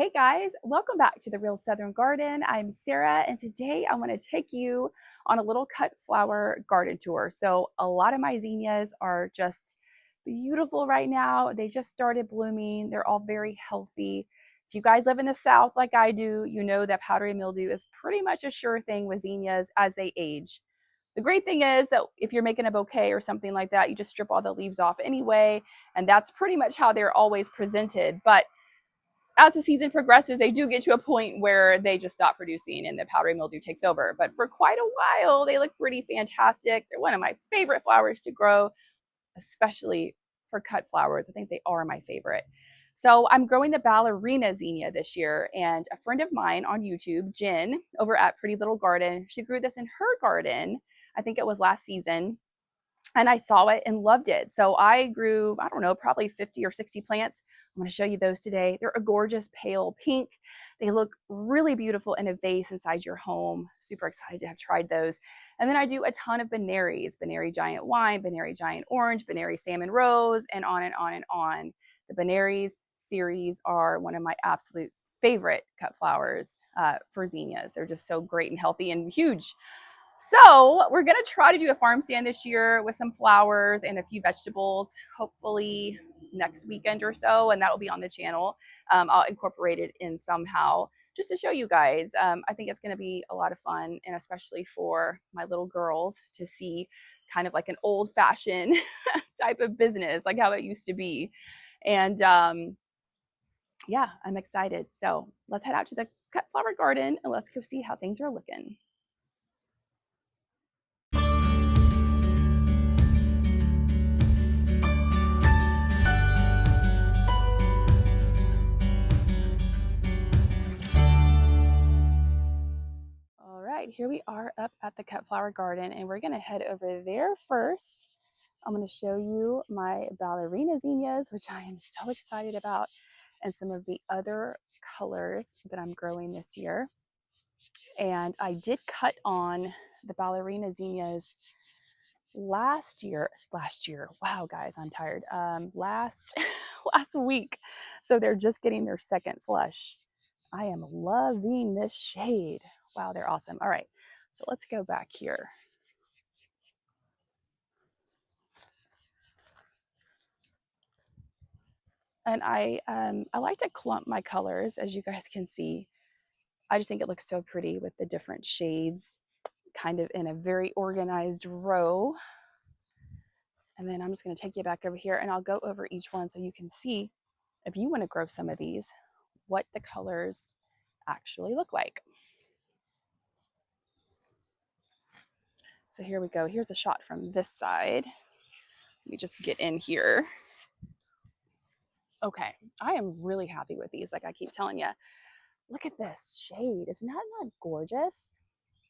Hey guys, welcome back to the Real Southern Garden. I'm Sarah, and today I want to take you on a little cut flower garden tour. So a lot of my zinnias are just beautiful right now. They just started blooming. They're all very healthy. If you guys live in the South like I do, you know that powdery mildew is pretty much a sure thing with zinnias as they age. The great thing is that if you're making a bouquet or something like that, you just strip all the leaves off anyway, and that's pretty much how they're always presented. But as the season progresses, they do get to a point where they just stop producing and the powdery mildew takes over. But for quite a while, they look pretty fantastic. They're one of my favorite flowers to grow, especially for cut flowers. I think they are my favorite. So I'm growing the Ballerina Zinnia this year, and a friend of mine on YouTube, Jen, over at Pretty Little Garden, she grew this in her garden. I think it was last season, and I saw it and loved it. So I grew, I don't know, probably 50 or 60 plants. I'm going to show you those today. They're a gorgeous pale pink. They look really beautiful in a vase inside your home. Super excited to have tried those. And then I do a ton of Benaries, Benary Giant Wine, Benary Giant Orange, Benary Salmon Rose, and on and on and on. The Benaries series are one of my absolute favorite cut flowers for zinnias. They're just so great and healthy and huge. So we're going to try to do a farm stand this year with some flowers and a few vegetables, hopefully next weekend or so, and that will be on the channel. I'll incorporate it in somehow just to show you guys. I think it's going to be a lot of fun, and especially for my little girls to see kind of like an old-fashioned type of business, like how it used to be. And yeah, I'm excited. So let's head out to the cut flower garden and let's go see how things are looking. All right, here we are up at the cut flower garden, and we're going to head over there first. I'm going to show you my Ballerina Zinnias, which I am so excited about, and some of the other colors that I'm growing this year. And I did cut on the Ballerina Zinnias last year. Wow, guys, I'm tired. Last week. So they're just getting their second flush. I am loving this shade. Wow, they're awesome. All right, so let's go back here. And I like to clump my colors, as you guys can see. I just think it looks so pretty with the different shades kind of in a very organized row. And then I'm just going to take you back over here and I'll go over each one so you can see, if you want to grow some of these, what the colors actually look like. So here we go. Here's a shot from this side. Let me just get in here. Okay, I am really happy with these. Like I keep telling you, look at this shade. Isn't that not gorgeous?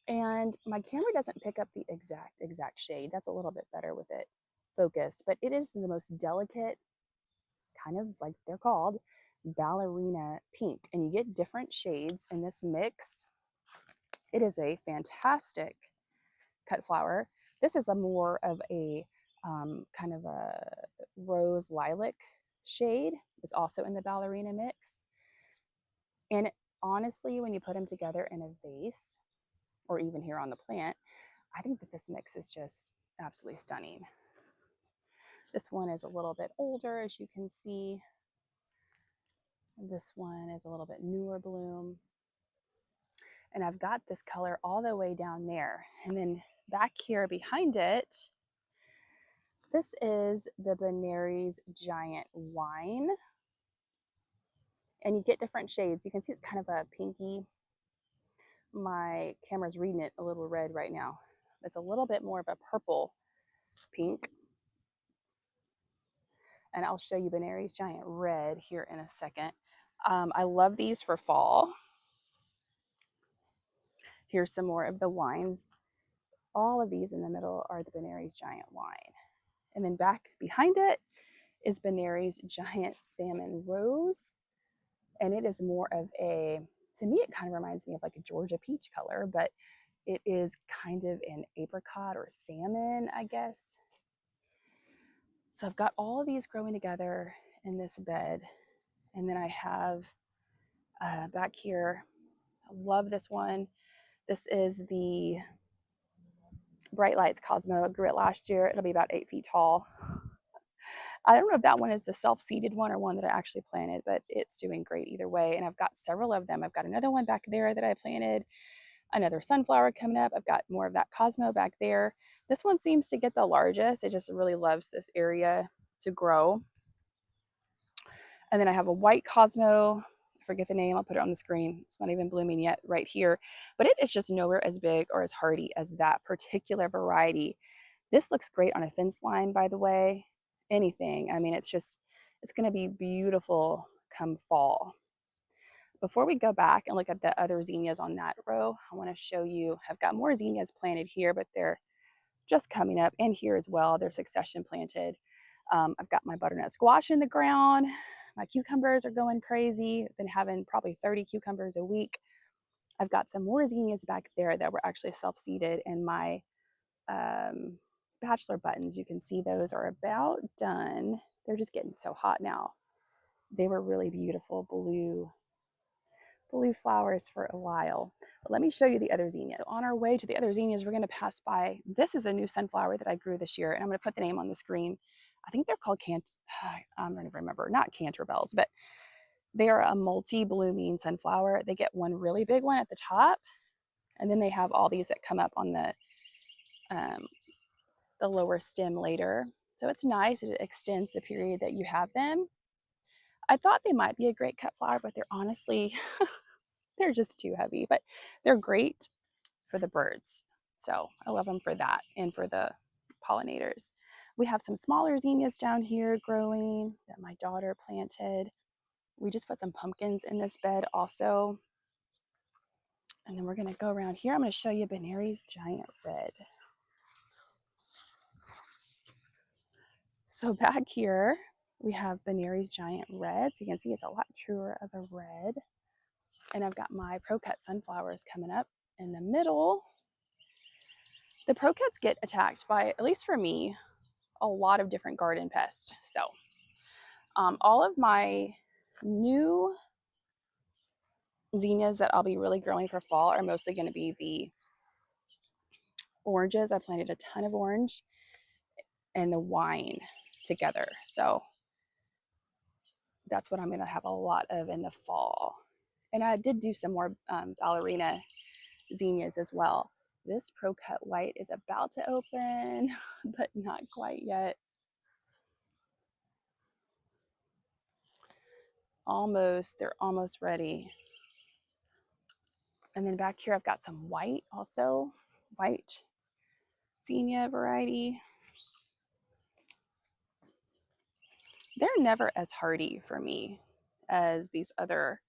And my camera doesn't pick up the exact shade. That's a little bit better with it focused, but it is the most delicate, kind of like they're called, ballerina pink. And you get different shades in this mix. It is a fantastic cut flower. This is a more of a kind of a rose lilac shade. It's also in the ballerina mix. And honestly, when you put them together in a vase or even here on the plant, I think that this mix is just absolutely stunning. This one is a little bit older, as you can see. This one is a little bit newer bloom. And I've got this color all the way down there. And then back here behind it, this is the Benaries Giant Wine. And you get different shades. You can see it's kind of a pinky. My camera's reading it a little red right now. It's a little bit more of a purple pink. And I'll show you Benaries Giant Red here in a second. I love these for fall. Here's some more of the wines. All of these in the middle are the Benaries Giant Wine. And then back behind it is Benaries Giant Salmon Rose. And it is more of a, to me, it kind of reminds me of like a Georgia peach color, but it is kind of an apricot or salmon, I guess. So I've got all of these growing together in this bed. And then I have Back here, I love this one. This is the Bright Lights Cosmo. I grew it last year. It'll be about 8 feet tall. I don't know if that one is the self-seeded one or one that I actually planted, but it's doing great either way. And I've got several of them. I've got another one back there that I planted, another sunflower coming up. I've got more of that Cosmo back there. This one seems to get the largest. It just really loves this area to grow. And then I have a white Cosmo. I forget the name. I'll put it on the screen. It's not even blooming yet right here, but it is just nowhere as big or as hardy as that particular variety. This looks great on a fence line, by the way. Anything. I mean, it's going to be beautiful come fall. Before we go back and look at the other zinnias on that row, I want to show you, I've got more zinnias planted here, but they're just coming up, and here as well. They're succession planted. I've got my butternut squash in the ground. My cucumbers are going crazy. I've been having probably 30 cucumbers a week. I've got some more zinnias back there that were actually self-seeded, and my bachelor buttons, you can see those are about done. They're just getting so hot now. They were really beautiful blue flowers for a while. But let me show you the other zinnias. So on our way to the other zinnias, we're going to pass by. This is a new sunflower that I grew this year, and I'm going to put the name on the screen. I think they're called I'm going to remember, not Canterbells, but they are a multi-blooming sunflower. They get one really big one at the top, and then they have all these that come up on the lower stem later. So it's nice. It extends the period that you have them. I thought they might be a great cut flower, but they're honestly, they're just too heavy, but they're great for the birds. So I love them for that and for the pollinators. We have some smaller zinnias down here growing that my daughter planted. We just put some pumpkins in this bed also. And then we're going to go around here. I'm going to show you Benary's Giant Red. So back here, we have Benary's Giant Red. So you can see it's a lot truer of a red. And I've got my Pro-Cut sunflowers coming up in the middle. The Pro-Cuts get attacked by, at least for me, a lot of different garden pests. So all of my new zinnias that I'll be really growing for fall are mostly going to be the oranges. I planted a ton of orange and the wine together. So that's what I'm going to have a lot of in the fall. And I did do some more ballerina zinnias as well. This Pro-Cut white is about to open, but not quite yet. Almost, they're almost ready. And then back here, I've got some white also, white zinnia variety. They're never as hardy for me as these other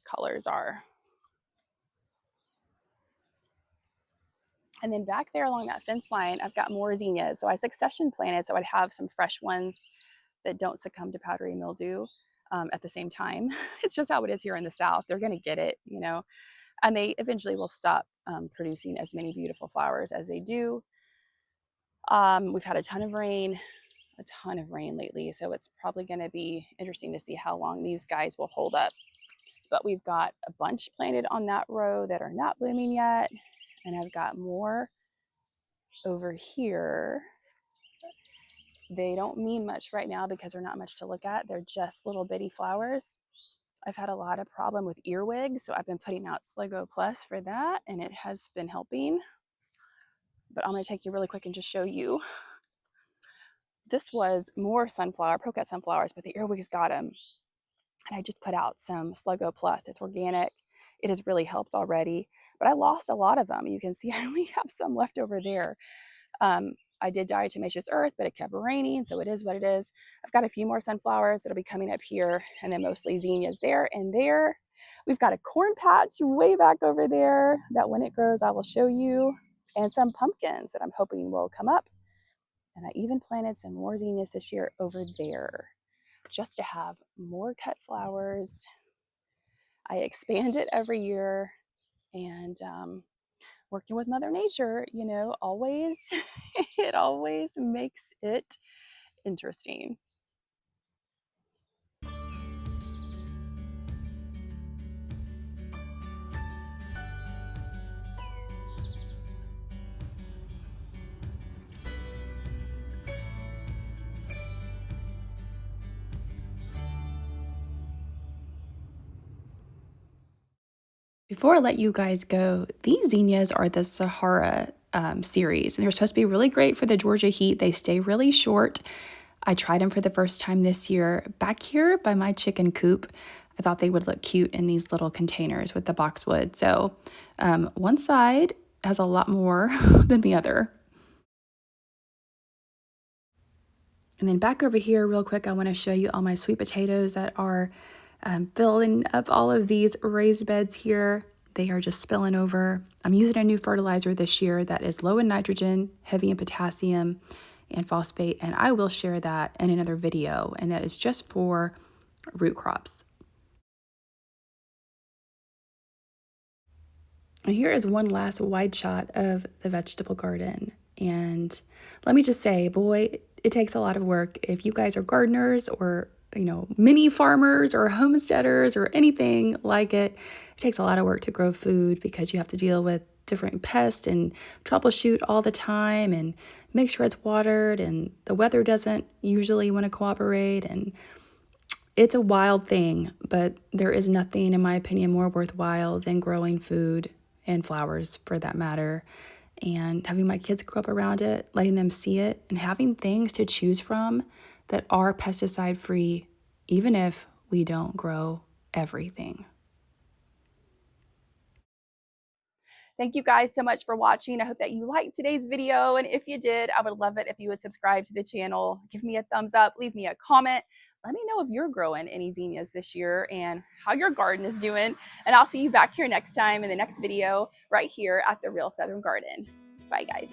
colors are. And then back there along that fence line, I've got more zinnias. So I succession planted, so I'd have some fresh ones that don't succumb to powdery mildew at the same time. It's just how it is here in the South. They're going to get it, you know, and they eventually will stop producing as many beautiful flowers as they do. We've had a ton of rain lately, so it's probably going to be interesting to see how long these guys will hold up. But we've got a bunch planted on that row that are not blooming yet, and I've got more over here. They don't mean much right now because they're not much to look at. They're just little bitty flowers. I've had a lot of problem with earwigs, so I've been putting out Sligo Plus for that, and it has been helping. But I'm going to take you really quick and just show you. This was more sunflower, Pro-Cut sunflowers, but the earwigs got them. And I just put out some Sligo Plus. It's organic. It has really helped already, but I lost a lot of them. You can see I only have some left over there. I did diatomaceous earth, but it kept raining, so it is what it is. I've got a few more sunflowers that'll be coming up here, and then mostly zinnias there and there. We've got a corn patch way back over there that when it grows, I will show you, and some pumpkins that I'm hoping will come up. And I even planted some more zinnias this year over there just to have more cut flowers. I expand it every year, and working with Mother Nature, you know, always, it always makes it interesting. Before I let you guys go, these zinnias are the Sahara series, and they're supposed to be really great for the Georgia heat. They stay really short. I tried them for the first time this year back here by my chicken coop. I thought they would look cute in these little containers with the boxwood. So one side has a lot more than the other. And then back over here real quick, I want to show you all my sweet potatoes that are filling up all of these raised beds here. They are just spilling over. I'm using a new fertilizer this year that is low in nitrogen, heavy in potassium and phosphate, and I will share that in another video, and that is just for root crops. And here is one last wide shot of the vegetable garden. And let me just say, boy, it takes a lot of work. If you guys are gardeners or, mini farmers or homesteaders or anything like it, it takes a lot of work to grow food because you have to deal with different pests and troubleshoot all the time and make sure it's watered, and the weather doesn't usually want to cooperate, and it's a wild thing, but there is nothing, in my opinion, more worthwhile than growing food and flowers for that matter, and having my kids grow up around it, letting them see it, and having things to choose from that are pesticide free, even if we don't grow everything. Thank you guys so much for watching. I hope that you liked today's video. And if you did, I would love it if you would subscribe to the channel, give me a thumbs up, leave me a comment. Let me know if you're growing any zinnias this year and how your garden is doing. And I'll see you back here next time in the next video right here at the Real Southern Garden. Bye, guys.